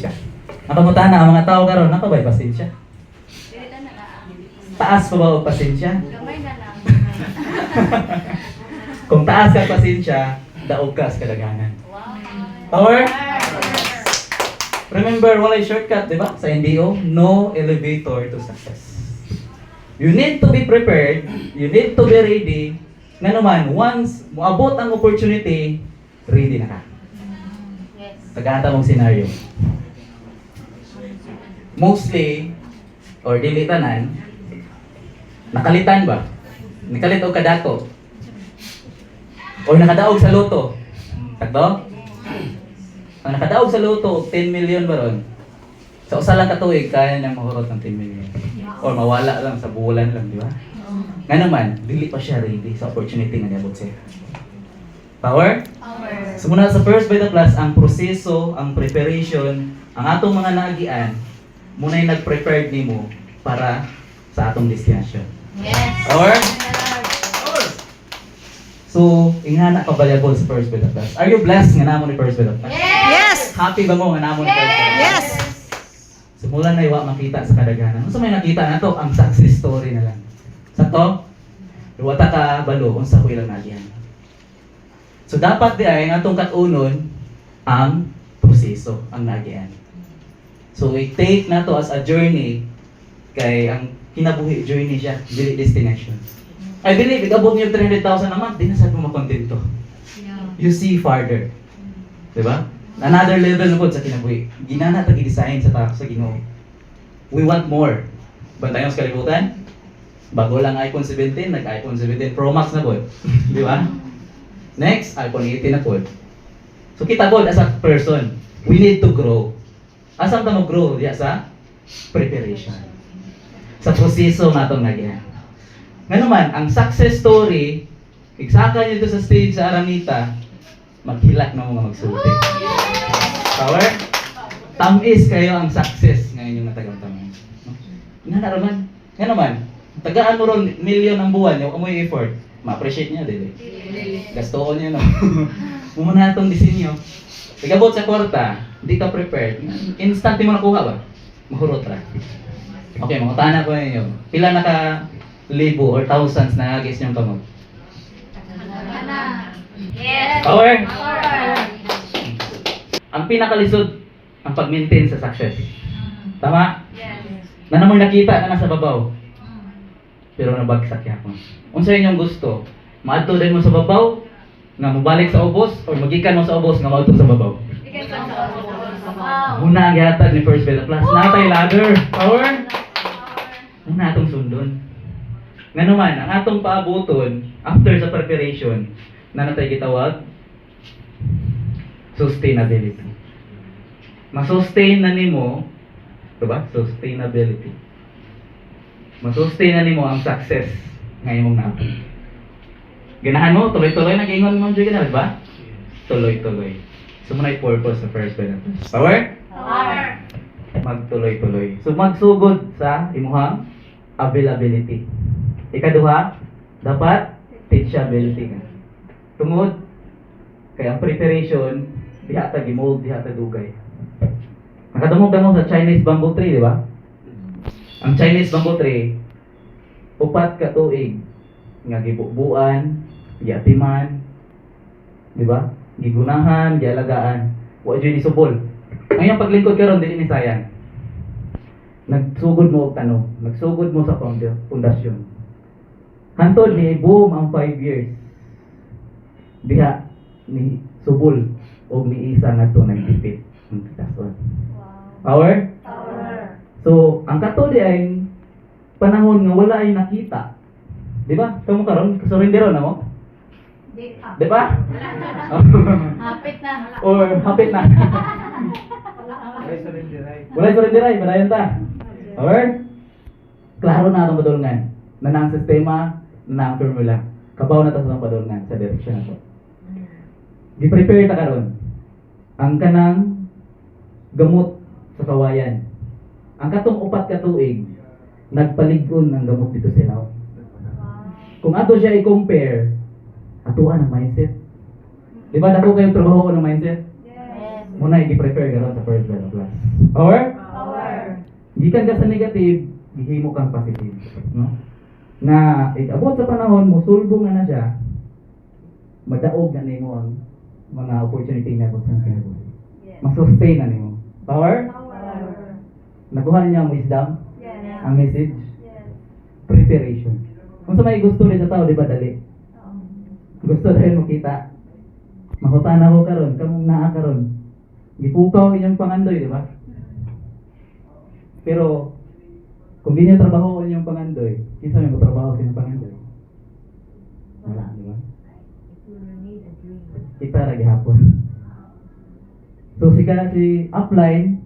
pasensya. Nakamutan na ang mga tao karon nakabay pasensya. Taas pa ba o pasensya? Gamay na lang. Kung taas ka pasensya, daog ka sa kadaghanan. Wow. Power? Remember, walay shortcut, di ba? Sa NDO, no elevator to success. You need to be prepared, you need to be ready. Nga naman, once moabot ang opportunity, ready na ka. Yes. Tagahata mong senaryo. Mostly, or dili tanan, nakalitan ba? Nakalit o kadato? O nakadaog sa loto? Takbo? Ang nakadaog sa loto, 10 million ba ron? Sa usa lang katuig, kaya niyang mahurot ng 10 million. Or mawala lang sa bulan lang, di ba? Nga naman, dili pa siya ready sa opportunity nga niabot siya. Power? Power. So muna sa First Beta Plus, ang proseso, ang preparation, ang atong mga naagian, muna yung nag-prepared nimo para sa atong destination. Yes. Power? So, ingana ka valuable sa First Beta Plus. Are you blessed nga namo ni First Beta Plus? Yes. Happy ba mo nga namo ni First Beta Plus? Yes. So mula na iwa makita sa kadaghanan. Unsa may nakita na to? Ang success story na lang. Sa to, luwata ka balo unsa ko ilang nagihan. So dapat di ay nga atong katunon ang proseso, ang nagihan. So we take na to as a journey kay ang kinabuhi journey siya, dili destination. I believe igabot niyo 300,000 a month, di na sa mo makontento. You see farther. Diba? Another level na po sa kinabuhi. Ginana ta gi-design sa tao sa Ginoo. We want more. Bantayan sa kalibutan. Bago lang iPhone 17, nag-iPhone 17 Pro Max na po. Di ba? Next, iPhone 18 na po. So kita po as a person, we need to grow. Asam ta mo grow diya sa preparation. Sa proseso nga itong nagyan. Nga naman, ang success story, igsaka nyo ito sa stage sa Aranita, maghilak na mga magsulti. Power? Tamis kayo ang success ngayon yung matagang tamis. Nga naman. Nga naman. Tagaan mo ron million ang buwan, yung amoy effort. Ma-appreciate niya, dili. Gastoon niya, no? Mumuna itong disenyo. Igabot sa kwarta, hindi ka prepared. Instant mo nakuha ba? Mahurot ra. Okay, mga tana ko ninyo. Pila na ka libo or thousands na agis niyong kamot? Yes. Power? Power. Ang pinakalisod, ang pag-maintain sa success. Tama? Yes. Na naman nakita na nasa babaw. Pero nabagsak ako. Unsa inyong gusto? Maadto din mo sa babaw, nga mabalik sa ubos, o magikan mo sa ubos, nga maadto sa babaw. Wow. Muna ang gihatag ni First Beta Plus. Natay ladder. Power? Muna atong sundon. Nga naman, ang atong paabuton, after sa preparation, na natay gitawag, sustainability. Ma-sustain na nimo, diba? Sustainability. Ma-sustain na nimo ang success nga imong napon. Ganahan mo, tuloy-tuloy na giingon mo jud na, diba? Tuloy-tuloy. So muna purpose sa First Beta Plus. Power? Power. Magtuloy-tuloy. So magsugod sa imuhang availability. Ikaduha, dapat teachability ka. Tungod kay ang preparation diha ta gimold, diha ta dugay. Nakadumog-damog sa Chinese bamboo tree, di ba? Ang Chinese bamboo tree upat ka tuig nga gibubuan, giatiman, di ba? Gigunahan, gialagaan, wa jud isubol. Ngayon paglingkod karon dili ni sayang. Nagsugod mo og tanong, nagsugod mo sa pundasyon. Hantod ni boom ang 5 years. Diha ni subol o ni isa nga to nagtipid. Wow. Power? Power. So, ang kato di ay panahon nga wala ay nakita. Di ba? Kamu karon surrendero na mo? Di ba? Hapit na. Or hapit na. Wala surrenderay, padayon ta. Power? Klaro na atong padulngan. Na ang sistema, na ang formula. Kabaw na ta sa padulngan sa direksyon nato. Gi-prepare ta karon. Ang kanang gamot sa kawayan. Ang katong upat ka tuig, nagpalig-on ang gamot dito sa ilaw. Kung ato siya i-compare, atuan ang mindset. Di ba dako kayong trabaho ng mindset? Yes. Muna i-prepare karon sa First Beta Plus. Power? Power. Gikan ka sa negative, gihimo kang positive, no? Na abot sa panahon mo sulbong na siya, madaog na nimo ang mga opportunity na abot sa kinabuhi. Yes. Masustain na nimo. Power? Power. Nakuha niya ang wisdom, Yes. ang message, Yes. preparation. Kung sa may gusto rin sa tao, di ba dali? Oo. Gusto rin makita. Makutan ako karon, kamong naa karon. Gipukaw inyong pangandoy, di ba? Pero kung di niya trabaho ang inyong pangandoy, kisa may trabaho sa inyong pangandoy. Wala, di ba? Kita lagi hapon. So si upline,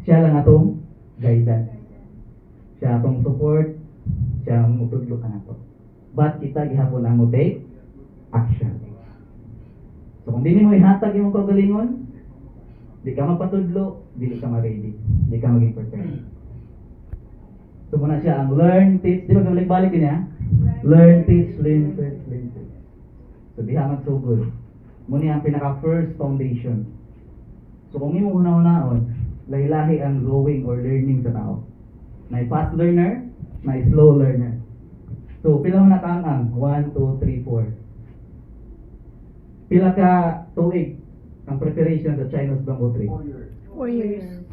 siya lang atong guidance. Siya atong support, siya ang mutudlo ka nato. But kita gihapon ang take action. So kung di mo ihatag imong kagalingon, di ka mapatudlo, di ka ma-ready, di ka maging prepared. So muna siya ang learn, teach, di ba balik-balik niya? Learn, teach, learn, teach, learn, teach. So di hamat so good. Muna ang pinaka-first foundation. So kung imo una-unaon, lahi-lahi ang growing or learning sa tao. May fast learner, may slow learner. So pila mo na ang 1, 2, 3, 4. Pila ka tuig ang preparation sa Chinese bamboo tree? 4 years.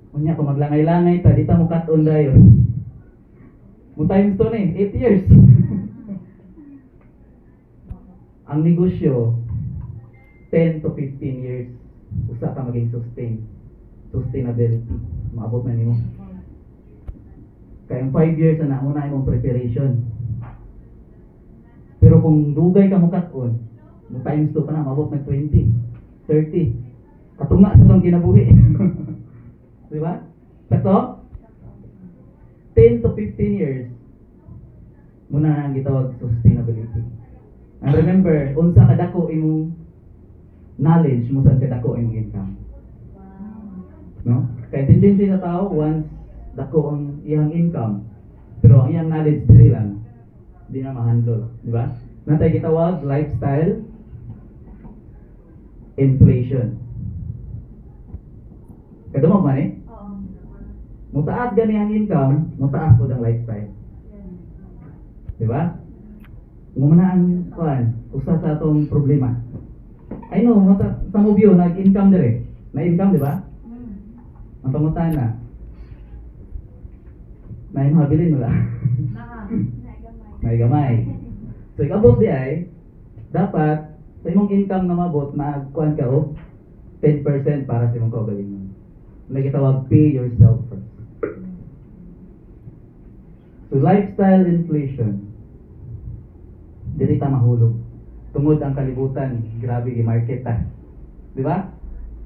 Unya kung maglangay-langay ta, di ta mo cut-on dayon. Mo times to na 8 years. Ang negosyo 10 to 15 years usa ka maging sustainability. Maabot na nimo. Kaya 5 years na muna imong preparation. Pero kung dugay ka mo cut-on, mo times to pa na maabot na 20, 30. Katunga sa tong kinabuhi. Di ba? Kato? 10 to 15 years muna ang gitawag sustainability. And remember, unsa kadako imong knowledge mo sa kadako imong income. No? Kaya tendency sa tao once dako ang iyang income, pero ang iyang knowledge dili lang, di na ma-handle, di ba? Natay gitawag lifestyle inflation. Kadumog man eh? Oo. Mutaas gani ang income, mutaas po ang lifestyle. Di ba? Muna ang kuan, usa sa atong problema. I know, sa mobile nag-income dire. Na-income, di ba? Ang pangutan na. Na yung mabilin mo lang. Naigamay. So, ikabot di ay, dapat, sa imong income na mabot, kuan ka o, 10% para sa imong kaugalingon. May gitawag, pay yourself first. So, lifestyle inflation. Dili ta mahulog. Tungod ang kalibutan, grabe gi-market ta. Di ba?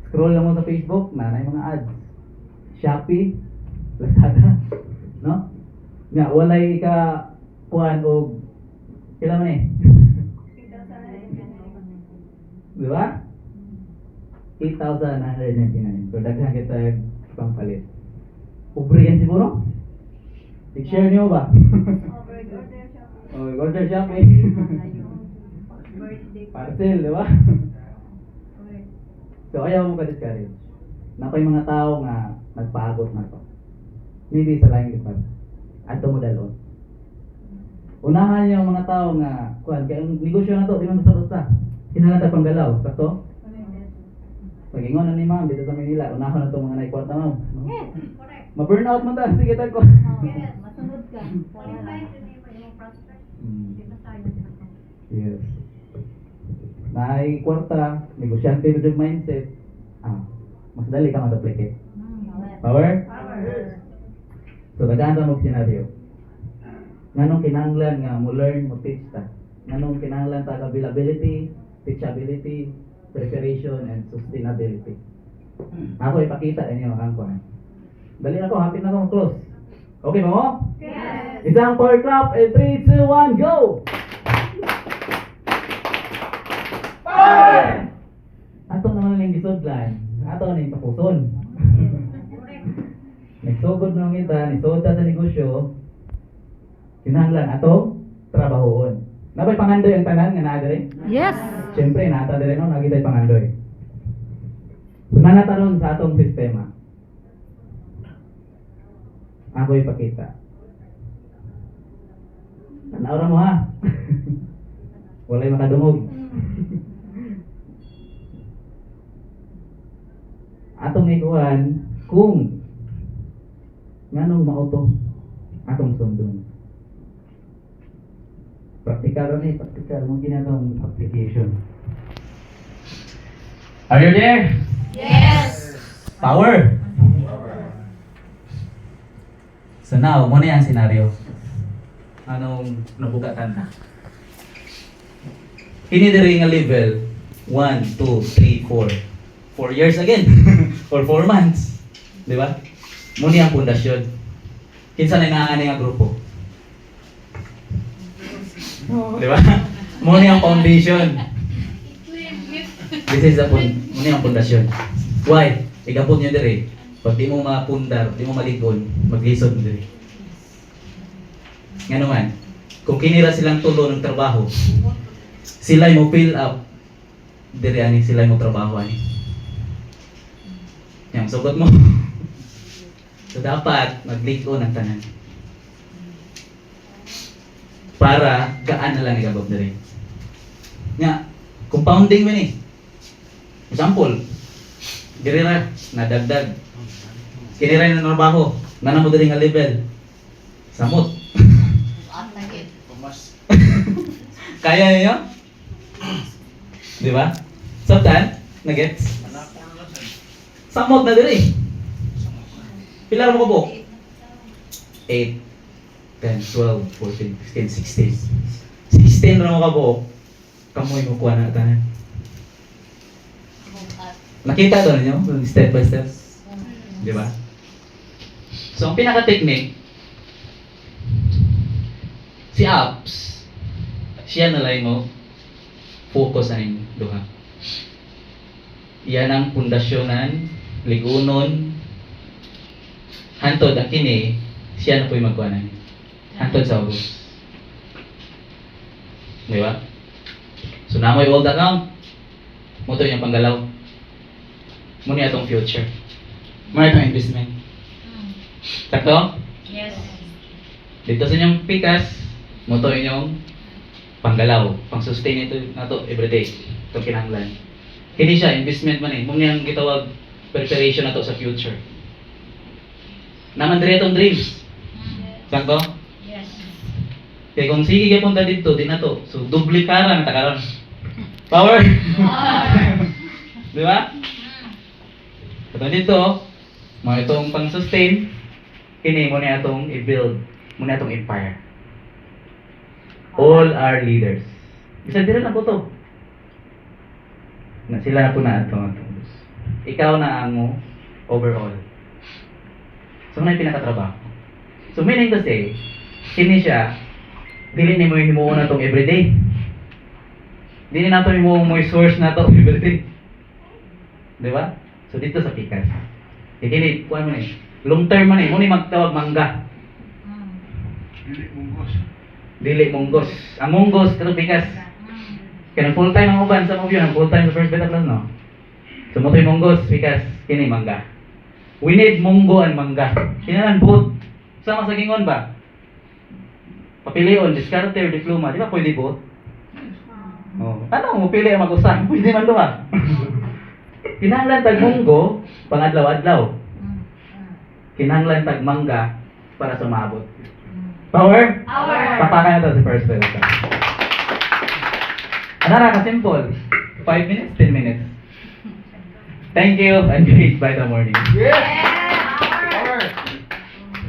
Scroll lang mo sa Facebook, nanay mga ads. Shopee, Lazada, no? Nga, walay ka kuan og pila man eh. Di ba? 8,999. So, daghan kita pang palit. Ubre yan siguro? I-share niyo ba? Oh, order Shopee. Parcel, di ba? So, ayaw mo ka-discourage. Na yung mga tao nga nagpaabot na to. Hindi sa laing lipat. Ato mo dalon. Unahan niyo ang mga tao nga, kuan, kaya ang negosyo na to, di man basta-basta. Kinalata pang galaw, sakto? Pagingon na ni ma'am, dito sa Manila, unahan na to mga naikwarta ma'am. No? Yes, correct. Ma-burnout mo ta, sige ko. Yes, masunod ka. Qualify to name yung prospect. Di ba tayo dito? Yes. Naikwarta, negosyante with your mindset, mas dali ka ma-duplicate. Power? Power. So, naganda mo senaryo. Nganong kinahanglan nga mo learn, mo teach ta. Nganong kinahanglan ta availability, teachability, preparation, and sustainability. Ako ipakita inyo ang ko. Dali na ko, hapit na ko close. Okay ba mo? Yes. Isang power clap, and 3, 2, 1, go! Power! Ato naman lang gisudlan. Ato na yung tapuson. Correct. Nagsugod na kita, nisoda sa negosyo, kinahanglan ato, trabahoon. Napay pangandoy ang tanan nga naa diri? Yes. Siyempre, nata diri no, nakita yung pangandoy. So, nanatanon sa atong sistema. Ako ipakita. Tanaw mo ha. Walay makadungog. Atong ikuan kung nganong mauto atong sundon. Praktikal ni, praktikal mo ginatong application. Are you there? Yes. Power. So now, muna yung senaryo. Anong nabugatan na? Kini diri nga level 1, 2, 3, 4. 4 years again. Or 4 months. Di ba? Muna yung pundasyon. Kinsa na inaani nga grupo. Di ba? Muna yung foundation. This is the muna yung pundasyon. Why? Igapon nyo diri. Pag di mo mapundar, di mo maligon, maglisod mo diri. Nga naman, kung kinira silang tulo ng trabaho, sila mo fill up diri ani, sila mo trabaho ani. Yang sugot mo. So dapat mag-ligon ang tanan. Para gaan na lang igabog diri. Nga, compounding man eh. Example, diri ra nadagdag. Kinira na trabaho, nana mo diri nga level. Samot. Kaya niyo? Di ba? Sabtan? Nagets? Samot na diri. Pila mo ko po? 8, 10, 12, 14, 15, 16. 16 ra mo ka po. Kamoy mo kuha na tanan. Nakita doon niyo? Step by step. Di ba? So, ang pinaka-technique, si apps, siya na lang mo focus sa inyo, duha. Yan ang pundasyonan, ligunon, hantod ang kini, siya na po'y magkuhanan. Hantod sa ubos. Di ba? So, namoy old account, mo to yung panggalaw. Muna itong future. Muna itong investment. Takto? Yes. Dito sa inyong pikas, mo to inyong panggalaw, pang-sustain ito na to everyday. Ito kinahanglan. Hindi siya, investment man eh. Muna yung gitawag preparation na to sa future. Naman dire itong dreams. Takto? Yes. Kaya kung sige ka punta dito, di na to. So, dubli kara na takaroon. Power! Di ba? Ito dito, mga itong pang-sustain, kini mo na itong i-build, mo na itong empire. All are leaders. Bisa dira na po to. Na sila na po na itong. Ikaw na ang mo overall. So, na yung pinakatrabaho. So, meaning to say, kini siya, dili ni mo yung himuon na itong everyday. Dili na ito yung mo source na ito everyday. Di ba? So, dito sa pikas. Kini, kuha mo na eh. Long term man eh. Muna yung magtawag mangga. Dili munggos. Ang munggos, ito pikas. Kaya full time ang uban sa movie, ang full time sa first beta class, no? So, mo yung munggos, pikas, kini mangga. We need munggo and mangga. Kinalan both. Sama sa gingon ba? Papilion, diskarte or diploma. Di ba pwede both? Oh. Ano mo pili ang mag-usap? Pwede man doon ah. Kinahanglan tag munggo, pangadlaw-adlaw. Kinahanglan tag mangga para sumabot. Power? Power. Papakan na to si first beta. Ano na ka-simple? 5 minutes, 10 minutes. Thank you and great by the morning. Yeah.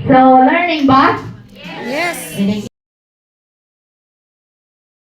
So, learning ba? Yes. Yes.